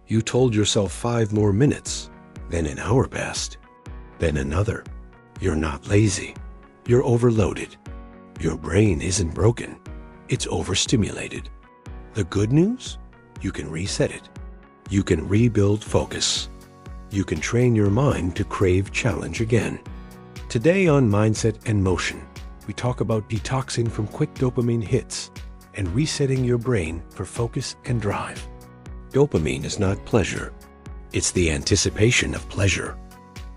You told yourself 5 more minutes. Then an hour passed. Then another. You're not lazy. You're overloaded. Your brain isn't broken. It's overstimulated. The good news? You can reset it. You can rebuild focus. You can train your mind to crave challenge again. Today on Mindset and Motion, we talk about detoxing from quick dopamine hits and resetting your brain for focus and drive. Dopamine is not pleasure. It's the anticipation of pleasure.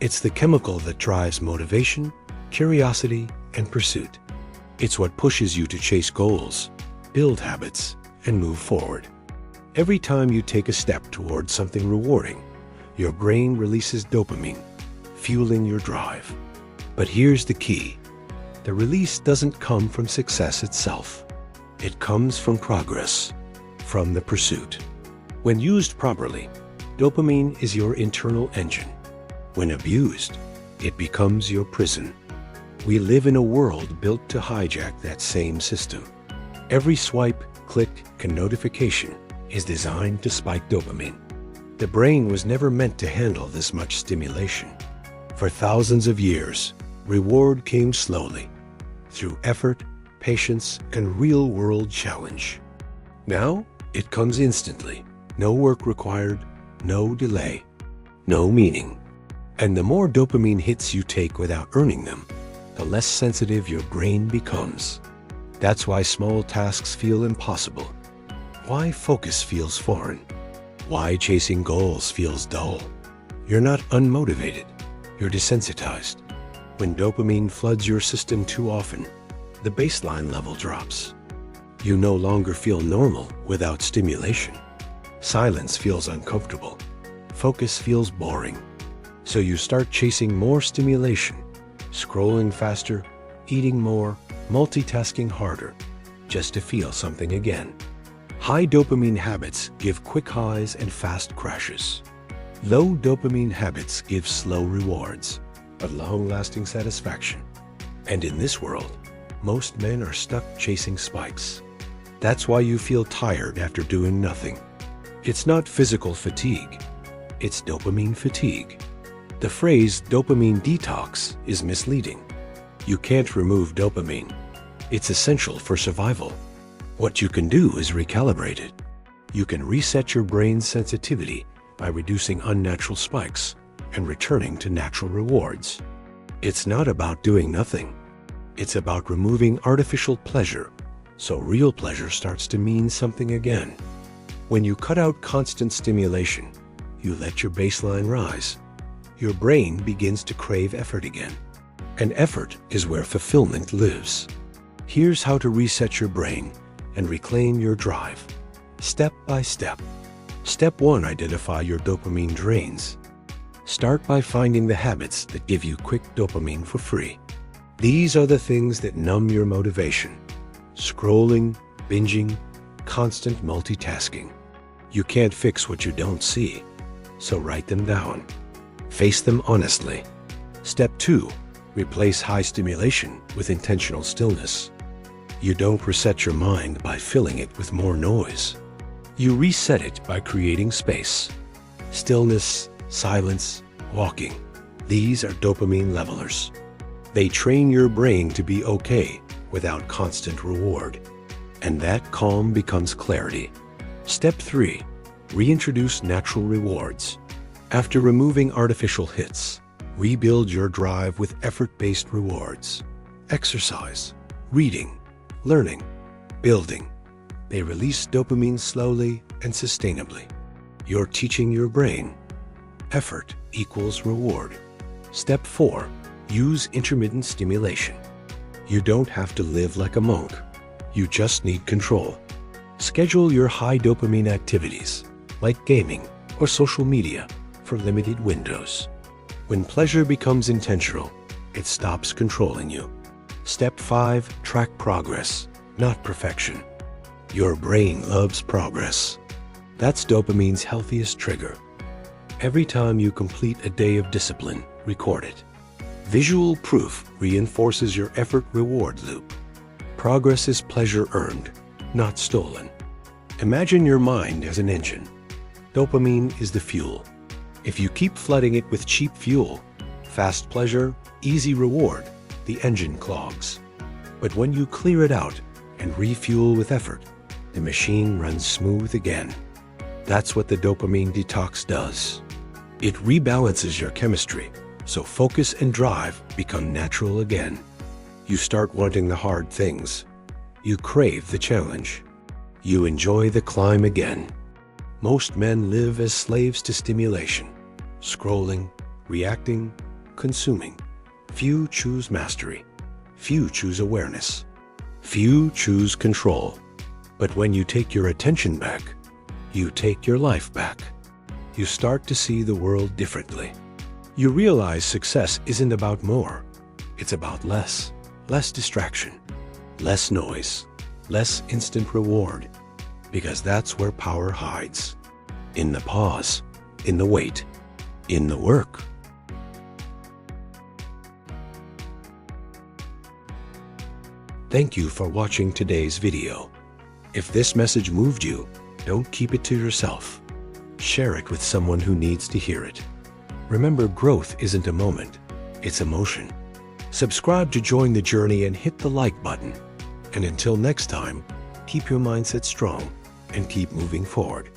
It's the chemical that drives motivation, curiosity, and pursuit. It's what pushes you to chase goals, build habits, and move forward. Every time you take a step towards something rewarding, your brain releases dopamine, fueling your drive. But here's the key. The release doesn't come from success itself. It comes from progress, from the pursuit. When used properly, dopamine is your internal engine. When abused, it becomes your prison. We live in a world built to hijack that same system. Every swipe, click, and notification is designed to spike dopamine. The brain was never meant to handle this much stimulation. For thousands of years, reward came slowly, through effort, patience, and real-world challenge. Now, it comes instantly. No work required, no delay, no meaning. And the more dopamine hits you take without earning them, the less sensitive your brain becomes. That's why small tasks feel impossible. Why focus feels foreign. Why chasing goals feels dull. You're not unmotivated, you're desensitized. When dopamine floods your system too often, the baseline level drops. You no longer feel normal without stimulation. Silence feels uncomfortable. Focus feels boring. So you start chasing more stimulation, scrolling faster, eating more, multitasking harder, just to feel something again. High dopamine habits give quick highs and fast crashes. Low dopamine habits give slow rewards, but long-lasting satisfaction. And in this world, most men are stuck chasing spikes. That's why you feel tired after doing nothing. It's not physical fatigue, it's dopamine fatigue. The phrase dopamine detox is misleading. You can't remove dopamine. It's essential for survival. What you can do is recalibrate it. You can reset your brain's sensitivity by reducing unnatural spikes and returning to natural rewards. It's not about doing nothing. It's about removing artificial pleasure, so real pleasure starts to mean something again. When you cut out constant stimulation, you let your baseline rise. Your brain begins to crave effort again. And effort is where fulfillment lives. Here's how to reset your brain and reclaim your drive, step by step. Step 1, identify your dopamine drains. Start by finding the habits that give you quick dopamine for free. These are the things that numb your motivation. Scrolling, binging, constant multitasking. You can't fix what you don't see, so write them down. Face them honestly. Step 2, replace high stimulation with intentional stillness. You don't reset your mind by filling it with more noise. You reset it by creating space. Stillness, silence, walking. These are dopamine levelers. They train your brain to be okay without constant reward. And that calm becomes clarity. Step 3, reintroduce natural rewards. After removing artificial hits, rebuild your drive with effort-based rewards. Exercise, reading, learning, building. They release dopamine slowly and sustainably. You're teaching your brain. Effort equals reward. Step 4, use intermittent stimulation. You don't have to live like a monk. You just need control. Schedule your high dopamine activities, like gaming or social media, for limited windows. When pleasure becomes intentional, it stops controlling you. Step 5, track progress, not perfection. Your brain loves progress. That's dopamine's healthiest trigger. Every time you complete a day of discipline, record it. Visual proof reinforces your effort-reward loop. Progress is pleasure earned, not stolen. Imagine your mind as an engine. Dopamine is the fuel. If you keep flooding it with cheap fuel, fast pleasure, easy reward, the engine clogs. But when you clear it out and refuel with effort, the machine runs smooth again. That's what the dopamine detox does. It rebalances your chemistry, so focus and drive become natural again. You start wanting the hard things. You crave the challenge. You enjoy the climb again. Most men live as slaves to stimulation, scrolling, reacting, consuming. Few choose mastery. Few choose awareness. Few choose control. But when you take your attention back, you take your life back. You start to see the world differently. You realize success isn't about more. It's about less. Less distraction, less noise, less instant reward. Because that's where power hides. In the pause, in the wait, in the work. Thank you for watching today's video. If this message moved you, don't keep it to yourself. Share it with someone who needs to hear it. Remember, growth isn't a moment, it's emotion. Subscribe to join the journey and hit the like button. And until next time, keep your mindset strong and keep moving forward.